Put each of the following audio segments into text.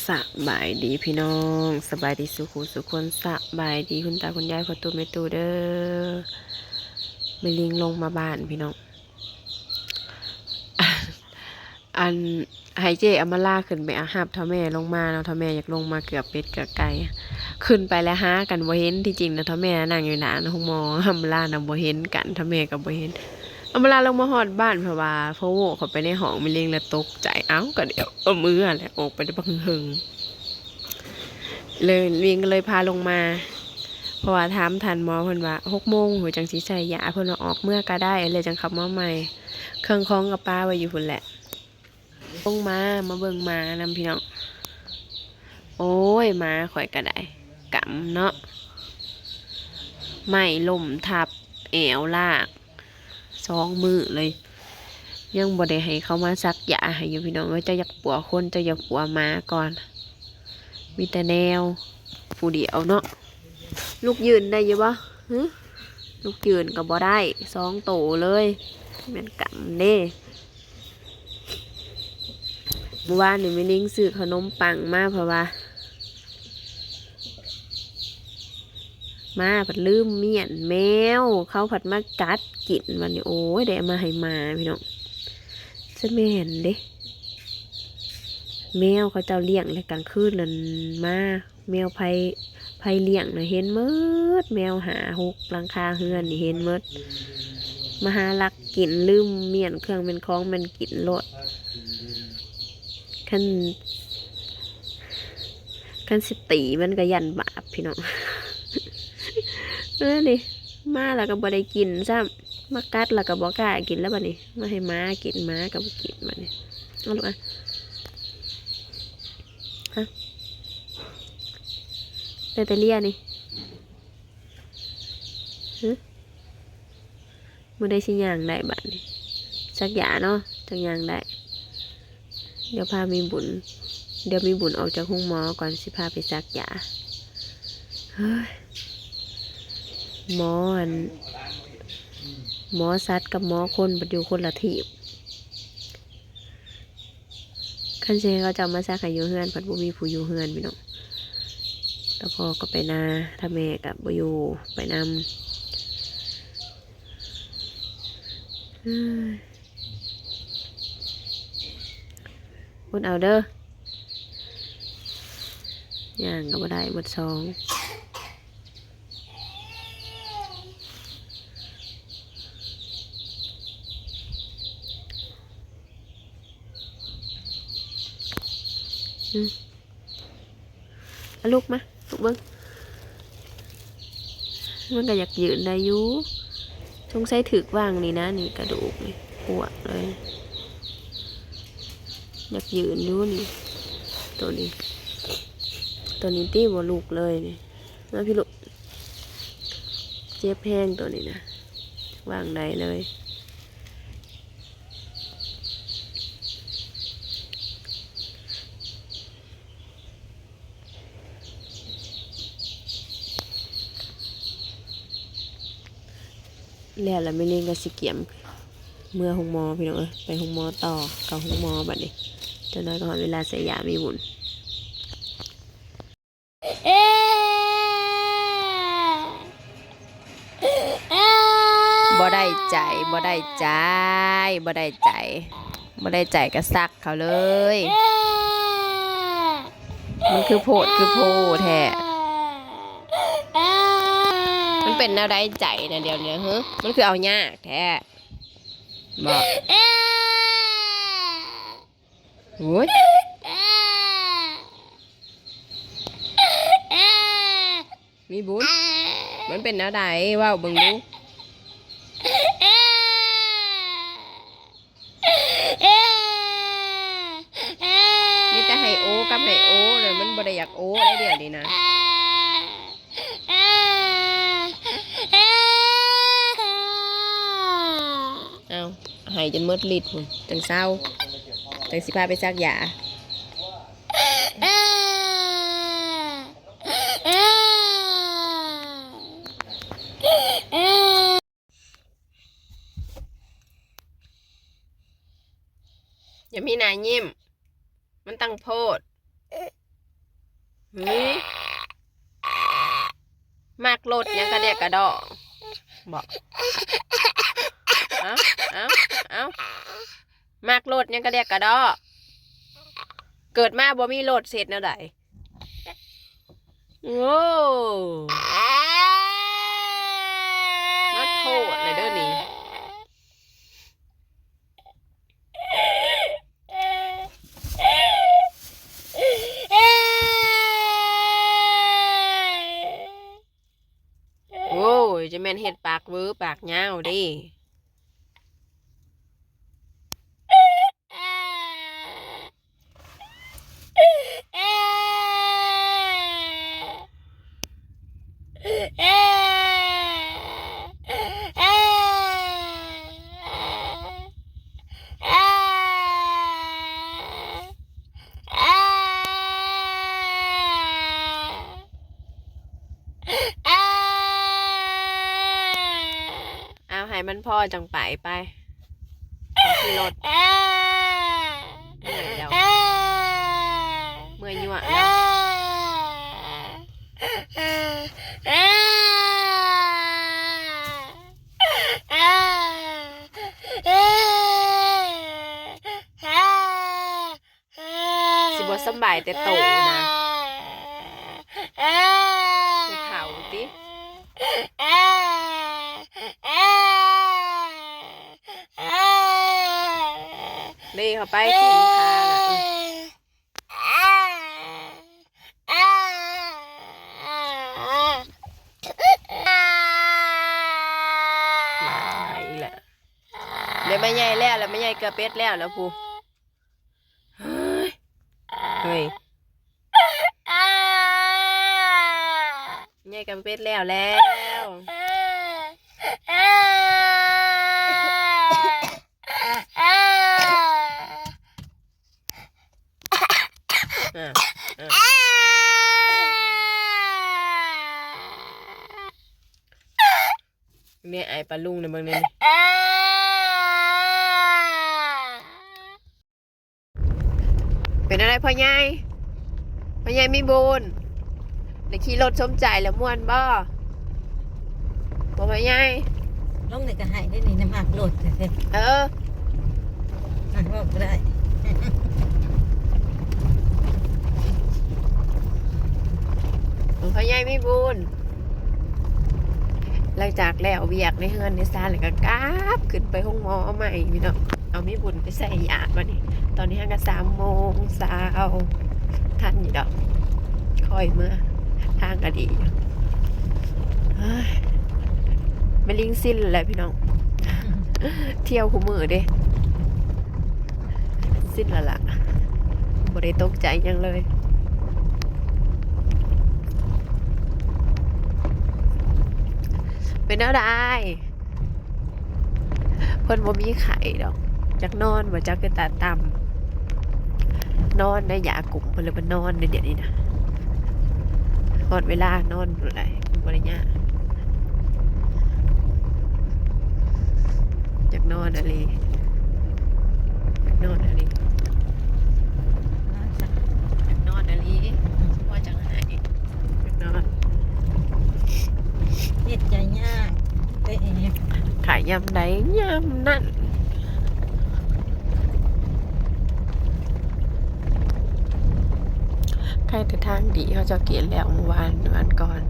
สบายดีพี่น้องสบายดีสุขุสุขคนสบายดีคุณตาคุณยายขอตูไม่ตูเด้อไม่ลิงลงมาบ้านพี่น้องอันไฮเจอามาล่าขึ้นไปอาหับท่าแม่ลงมาเนาะท่าแม่อยากลงมาเกือบเป็ดเกือบไก่ขึ้นไปแล้วฮะกันบ่เห็นที่จริงนะท่าแม่นั่งอยู่หน้าห้องหมออามาล่านะบ่เห็นกันท่าแม่กับบ่เห็นอามาล่าลงมาหอดบ้านเพราะว่าโวเขาไปในห้องไม่ลิงแล้วตกใจเอ้าก็เดี๋ยวเอามืออะไรออกไปได้บังหึงเลยลิงก็เลยพาลงมาเพราะว่าถามทันหมอเพิ่นว่า6 โมงหัวจังสิใส่ยาเพิ่นว่าออกเมื่อก็ได้เลยจังขับมาใหม่เครื่องคล้องกับป้าไว้อยู่พุ่นแหละลงมาเบิ่งมานำพี่น้องโอ้ยมาข่อยก็ได้กำเนาะไม่ล่มทับแอวลาก2 มื้อเลยยังบ่ได้ให้เขามาซักยาให้อยู่พี่น้องเจ้าอยากปัวคนเจ้าอยากปัวหมาก่อนมีแต่แนวผู้เดียวเนาะลูกยืนได้อยู่บ่ฮึลูกยืนก็บ่ได้2 โตเลยแม่นกำเด้เมื่อวานนี่แม่นิ้งซื้อขนมปังมาเพราะว่ามาผัดลืมเมียนแมวเขาผัดมากัดกินวันนี้โอ้ยได้มาให้มาพี่น้องจะแม่นเด้แมวเขาเจ้าเลี้ยงเลยกลางคืนนั่นมาแมวไผเลี้ยงนะเห็นหมดแมวหา6 หลังคาเฮือนนี่เห็นหมดมาหาลักกินลืมเมียนเครื่องเป็นของมันกินโลดคันสิตีมันก็ยันบาปพี่น้องนี่มาแล้วก็บ่ได้กินซ้ำมากัดแล้วก็บ่กล้ากินแล้วบัดนี้มาให้ม้ากินม้าก็บ่กินบัดนี้เอาลูกอ่ะฮะแต่เลียนี่ฮึบ่ได้สิย่างได้บัดนี้สักยาเนาะจักย่างได้เดี๋ยวมีบุญออกจากห้องหมอก่อนสิพาไปซักยาเฮ้ยหมอสัตว์กับหมอคนปัจจุคนละทีบขั้นเชเขาจะมาซักให้อยู่เฮือนพัดบุมีผู้อยู่เฮือนพี่น้องแล้วพอก็ไปนาถ้าแม่กับบุอยู่ไปนำคนเอาเด้อย่างก็บ่ได้หมด2ลูกมาลูกเบิ้งมันก็อยากยืนได้อยู่สงสัยถึกว่างนี่นะนี่กระดูกนี่ปวดเลยอยากยืนอยู่นี่ตัวนี้ตีบ่ลูกเลยนี่นะพี่ลูกเจ็บแห้งตัวนี้นะวางได้เลยแล้วไม่เล่นกับสิเกียมเมื่อห้องหมอพี่น้องไปห้องหมอต่อกับห้องหมอบัดนี้จนน้อยก็เวลาใส่ยามีบุญบ่ได้ใจบ่ได้ใจบ่ได้ใจบ่ได้ใจก็ซักเขาเลยมันคือโพดแท้มันเป็นแนวได้ใจนะเดี๋ยวนี้ฮึมันคือเอายากแท้บอกโอ้ยมีบุญมันเป็นแนวใดว่าเบิ่งดูนี่แต่ให้โอกับให้โอเลยมันบ่ได้อยากโอได้เดี๋ยวนี้นะเอาหายจนหมดฤทธิ์พุ่นจังเศร้าจังสิพาไปซักยาอย่ามีหน้ายิ้มมันตั้งโพด เฮ้ยมากรถยังกระเดกกระดอกบอกเอามากรถยังกระเดกกระดอกเกิดมาบ่มีรถเสร็จแนวใดโอ้มาโทษเลยเด้อนี่โอ้ยจะแม่นเฮ็ดปากเวอปากยาวดิเอาให้มันพ่อจังไปขี่รถเมื่อยแล้วเมื่อยยั่วแล้วสิบ่สำบายแต่โตนะภูเขาติเล่เข้าไปกินคาน่ะอีกแหละเดี๋ยวไม่ใหญ่แล้วไม่ใหญ่เกลือเป็ดแล้วพูเฮ้ยใหญ่เกลือเป็ดแล้วเนี่ยไอ้ปลาลุงเนี่ยบางเนี่ยเป็นอะไรพ่อใหญ่มีบุญในขี่รถชมใจแล้วม่วนบ่พ่อใหญ่ลงในกระหายได้นี่น้ำหักโหลดเถอะบอกก็ได้พ่อใหญ่มีบุญหลังจากแล้วเวียกในเฮือนในซาเลยก็กราบขึ้นไปห้องหมอใหม่พี่น้องเอามีบุญไปใส่ยาดมานี่ตอนนี้ก็3:00 นทันอยู่ดอกคอยเมื่อทางก็ดีอยู่ไม่ลิงสิ้นเลยพี่น้องเที่ยวคู่มือเด้สิ้นละล่ะบ่ได้ตกใจยังเลยเป็นอะไรเพิ่นบ่มีไข่ดอกจักนอนบ่จักคือตาต่ำนอนในยากลุ่มเพิ่นเลยบ่นอนในเดี๋ยวนี้นะฮอดเวลานอนบ่ได้บ่ได้ยากจักนอนอะไรจักนอนอะไรพ่อจังหายจักนอนเฮ็ดใจยากได้เองขายยำใดยำนั่นใครแต่ทางดีเขาจะเกลียดแล้วเมื่อวานก่อน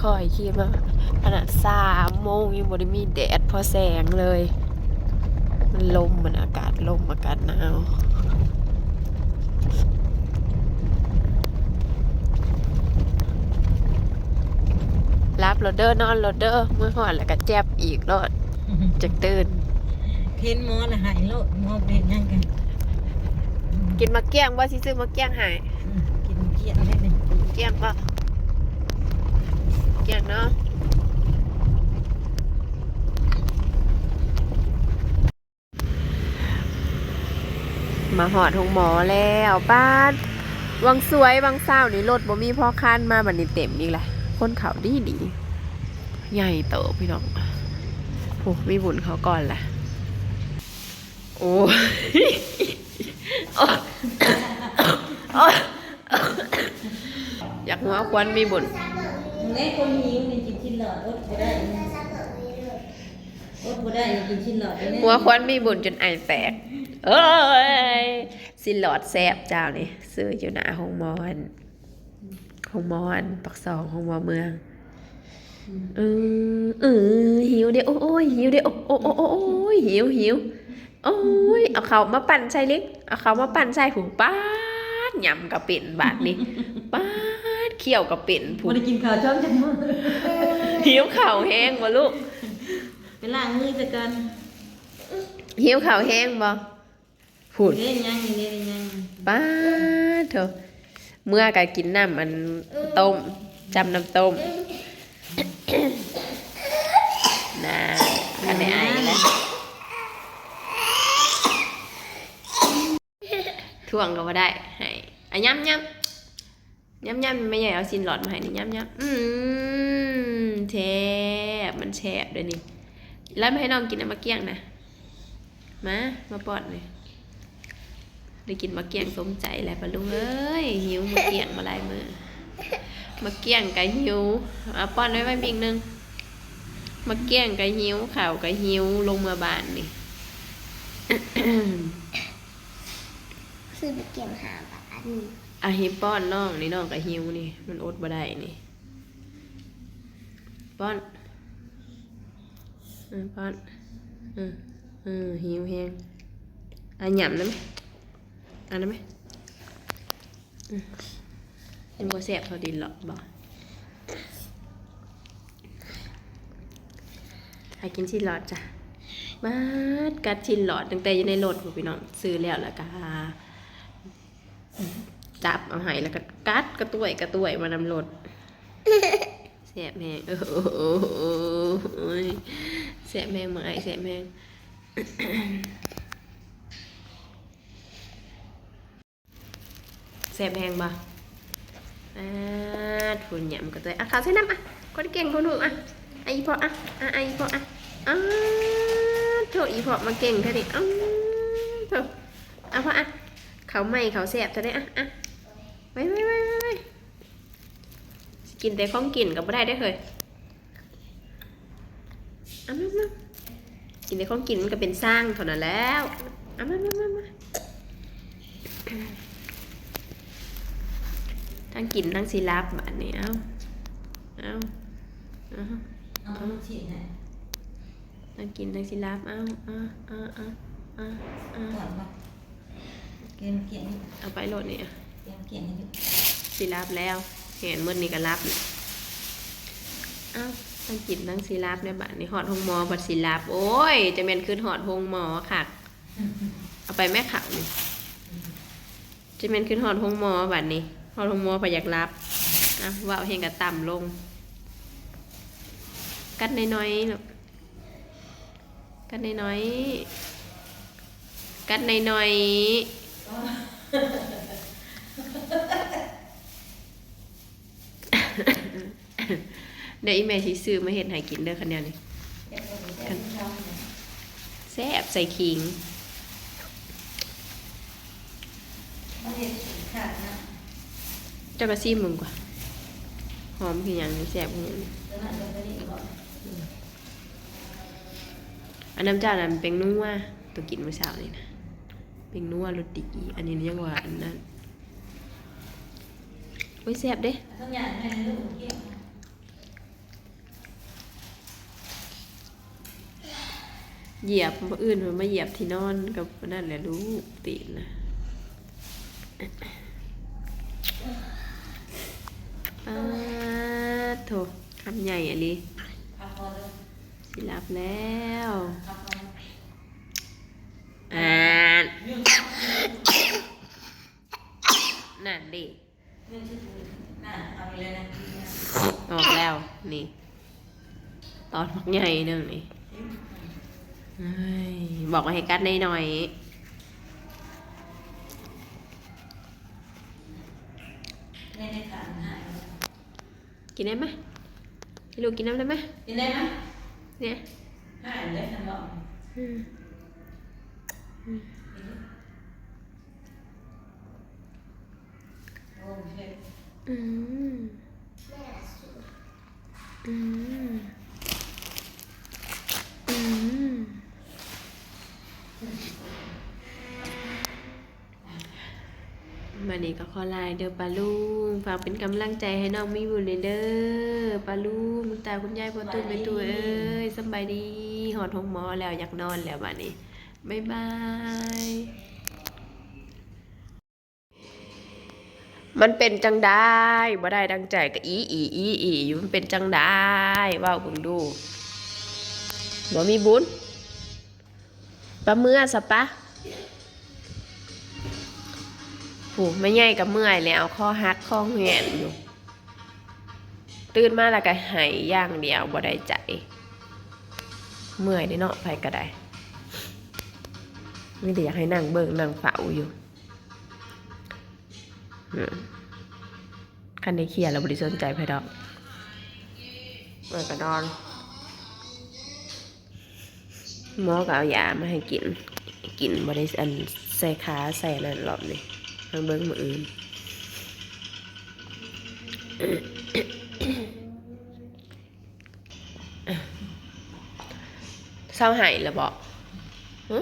คอยคิดว่าขนาด3:00 นยังบ่ได้มีแดดพอแสงเลยมันลมมันอากาศลมอากาศหนาวรับโรเดอร์นอนโรเดอร์เมื่อก่อนแล้วก็แจ็บอีกรอดจากตื่นเพ้นหมอละหายโลดหมอเป็นยังกันกินมะเกี้ยงว่าสิซื้อมะเกี้ยงหายกินเกี้ยงได้เลยเกี้ยงก็เกี้ยงเนาะมาหอดหงหมอแล้วป้าวังสวยวังเศร้านี่รถบ่มีพ่อคันมาบัดนี้เต็มอีกแหละคนเขาดีใหญ่โตพี่น้องโอ้มีบุญเขาก่อนแหละโอ้ ควันมีบุญ แม่คนหิวนี่กินชิ้นหลอดอดบ่ได้อดบ่ได้กินชิ้นหลอดได้ หัวควันมีบุญจนไอแตกเอ้ยสิหลอดแซ่บเจ้านี่ซื้ออยู่หน้าห้องมอนปักซองห้องมอเมืองหิวเดี๋ยวโอ้ยหิวเดี๋ยวโอ้ยหิวโอ้ยเอาเขามาปั่นใส่ลิกเอาเขามาปั่นใส่ผูป้าดยำกับเป็ดบาดนี่ป้าดเคี่ยวกับเป็ดผู บ่ได้กินข้าวช่องจังมื้อ หิวข่าวแห้งบ่ลูก ไปล้างมือซะก่อน หิวข่าวแห้งบ่พูด เล่นยังนี่เล่นยัง ป้าดเถอะเมื่อก็กินน้ำอันต้มจำน้ำต้มน่าอันไหนไอ้แล้วท่วงก็บ่ได้ให้อ่ะย้ำไม่ใหญ่เอาซินหลอดมาให้นี่ย้ำแช่บมันแช่บด้วยนี่แล้วไม่ให้น้องกินน้ำมะเกี้ยงนะมาป้อนเลยได้กินมะเกี้ยงสมใจแล้วปะลุงเอ้ยหิวมะเกี้ยงมาหลายมื้อมะเกี้ยงก็หิวเอาป้อนไว้อีกนึงมะเกี้ยงก็หิวข้าวก็หิวลงมาบ้านนี่ ซื้อไปเก็บหาบาท อาฮิป้อนน้องนี่น้องก็หิวนี่มันอดบ่ได้นี่ป้อนป้อนหิวแฮงหยำนะไหมได้ไหมยังบ่แซ่บเท่าดินหรอกบ่ให้กินชิ้นหลอดจ้ะมาดกัดชิ้นหลอดตั้งแต่อยู่ในรถพี่น้องซื้อแล้วก็จับเอาให้แล้วก็กัดกระตุ้ยมานำรถแซ่บแฮงแซ่บแฮงมาไอ้แซ่บแฮงแซ่บแฮงบ่ทุนหยำกระตุ้ยข้าวใส่น้ำคนเก่งคนหนูไอ้พ่อไอ้พ่อโถอีพ่อมาเก่งเท่านี้โถพ่อเขาไม่เขาแซ่บเท่านี้ไว้กินแต่ของกินก็ไม่ได้เคยมากินแต่ของกินมันก็เป็นสร้างเท่านั้นแล้วมาทั้งกินทั้งซีรับแบบนี้เอาฉีดนะ ทั้งกินทั้งซีรับเอาก่อนบ่เกมเอาไปโหลดนี่เกมนี่ ซีรับแล้วเห็นมื้อนี้ก็รับทั้งกินทั้งซีรับในบ้านนี่หอดหงหมอบัดซีรับโอ้ยจะเป็นคืนหอดหงหมอค่ะเอาไปแม่ข่าวนี่จะเป็นคืนหอดหงหมอบัดนี้หอดหงหมอไปอยากรับว่าเอาเฮงกับต่ำลงกัดน้อยๆลูกกัดน้อยๆกัดน้อยเดี๋ยวอีเมชิซื้อมาเห็ดให้กินเด้อคันเดียวนี่แซ่บใส่ขิงเจ้ากระซิมมึงกว่าหอมคืออย่างนี้แซ่บคืออย่างนี้อันน้ำจ้าน่ะมันเป็นนัวตัวกินเมื่อเช้านี่นะเป็นนัวรสดีอันนี้ยังว่าอันนั้นโอ้ยแซ่บเด้เหยียบคนอื่นมันมาเหยียบที่นอนกับนั่นแหละรู้ตีนนะโถคำใหญ่อะลิสิรับแล้วนั่นดิออกแล้วนี่ตอนใหญ่นึงนี่บอกว่าให้กัดหน่อยกินได้ไหมลูกกินน้ำได้ไหมกินได้ไหมเนี่ยให้ได้ทันบอกโอเค มานี่ก็ขอลายเด้อปลาลุงฝากเป็นกำลังใจให้น้องมีบุญเด้อปลาลุงคุณตาคุณยายพ่อตุ้มแม่ตุ้ยเอ้ยสำบายดีหอดห้องหมอแล้วอยากนอนแล้วบัดนี้บ๊ายบายมันเป็นจังได้บ่ได้ดังใจก็อีอยู่มันเป็นจังได้เว้าเบิ่งดูบ่มีบุญปะเมื่อซะปะโอ้ไม่ใหญ่กับเมื่อยแล้วข้อหักข้อเหี่ยนอยู่ตื่นมาแล้วก็หายอย่างเดียวบ่ได้ใจเมื่อยได้เนาะไปก็ได้ไม่ได้อยากให้นั่งเบิ่งนั่งเฝ้าอยู่คันได้เครียดแล้วบ่ได้สนใจไผดอกเมื่อยก็นอนหมอก็เอายามาให้กินบ่ได้อันใส่ขาใส่นั่นรอบนี้ทางเบิ่งมื้ออื่นเศร้าหายแล้วบ่ฮะ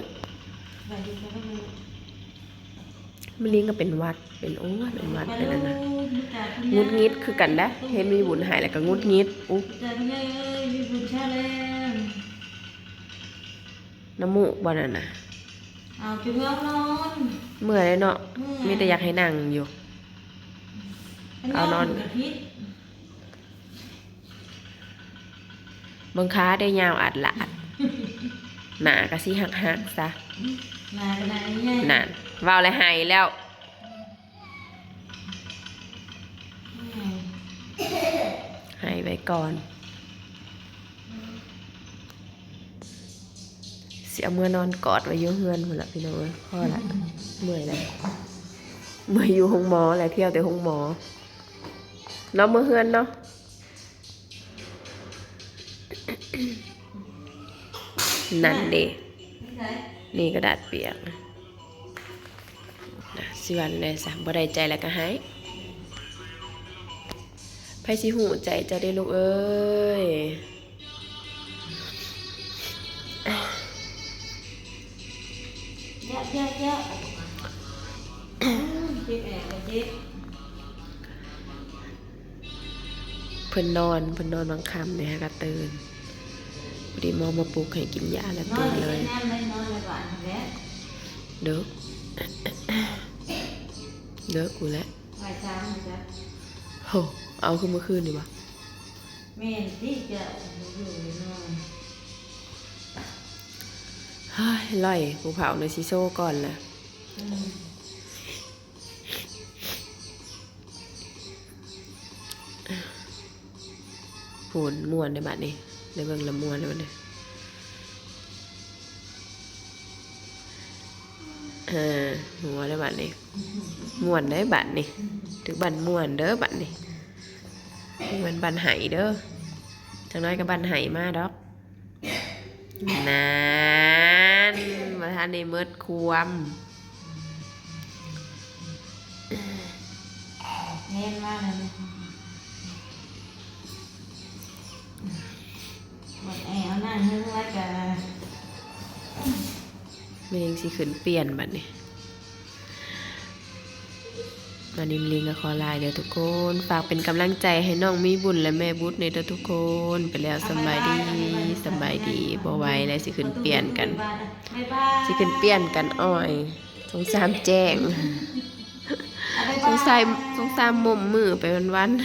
มันลิงก็เป็นหวัดเป็นโอ้ยเป็นหวัดเป็นนั่นน่ะงุดงิดคือกันนะเห็นมีบุญหายแล้วก็งุดงิดอุ๊บ แต่คุณยายเอ้ยมีบุญชาแล้ว น้ำมูกบ่นั่นน่ะ เอาจุดเงานอน เมื่อยเลยเนาะมีแต่อยากให้นั่งอยู่ เอานอน พิษ เบิ่งขาได้ยาวอัดหลาดหน้าก็สิหักซะ นากันนะเนี่ย นั่นเว้าแล้วหายแล้วหายไว้ก่อนเสียเมื่อนอนกอดไว้อยู่เฮือนพุ่นล่ะพี่น้องเอ้ยพอละเมื่อยแล้วเมื่อยอยู่ห้องหมอแล้วเที่ยวแต่ห้องหมอเนาะมื้อเฮือนเนาะนั่นเด้นี่กระดาษเปียกนะสิวันเลยซะบ่ได้ใจแล้วก็หายไผสิหูใจจะได้ลูกเอ้ย เยอะเจ็บแอบกับเจ็บ เพิ่นนอนบางค่ำเนี่ยก็ตื่นพอดีหมอมาปลุกให้กินยาแล้ว นอ ตื่ น น เล เลย ย น้ำเลยนอนเลยก่อนแล้ว เด้อ เด้อกูแล้ว ไหวซ้ำนะจ๊ะ โหเอาขึ้นเมื่อคืนนี่วะ แม่ที่จะอยู่นอน เฮ้ยล่อยกูเผาในซิโซ่ก่อนล่ะโหนม่วนในบัดนี้ในเบิ่งละม่วนในบัดนี้หัวในบัดนี้ม่วนได้บัดนี้ถึงบันม่วนเด้อบัดนี้มันบันไหเด้อจังน้อยก็บันไหมาดอกนานมาทานในเมิดควม แน่นมากเลยหมดแอลนั่งนึกว่าจะ เมงสิขึ้นเปลี่ยนบัดนี้มานิมลิงกับคอลายเด้อทุกคนฝากเป็นกำลังใจให้น้องมีบุญและแม่บุญในเด้อทุกคนไปแล้วสบายดีบ่ไหวแล้วสิขึ้นเปลี่ยนกันสิขึ้นเปลี่ยนกันอ้อยสงสารแจ้งสงสารมุมมือไปวันๆ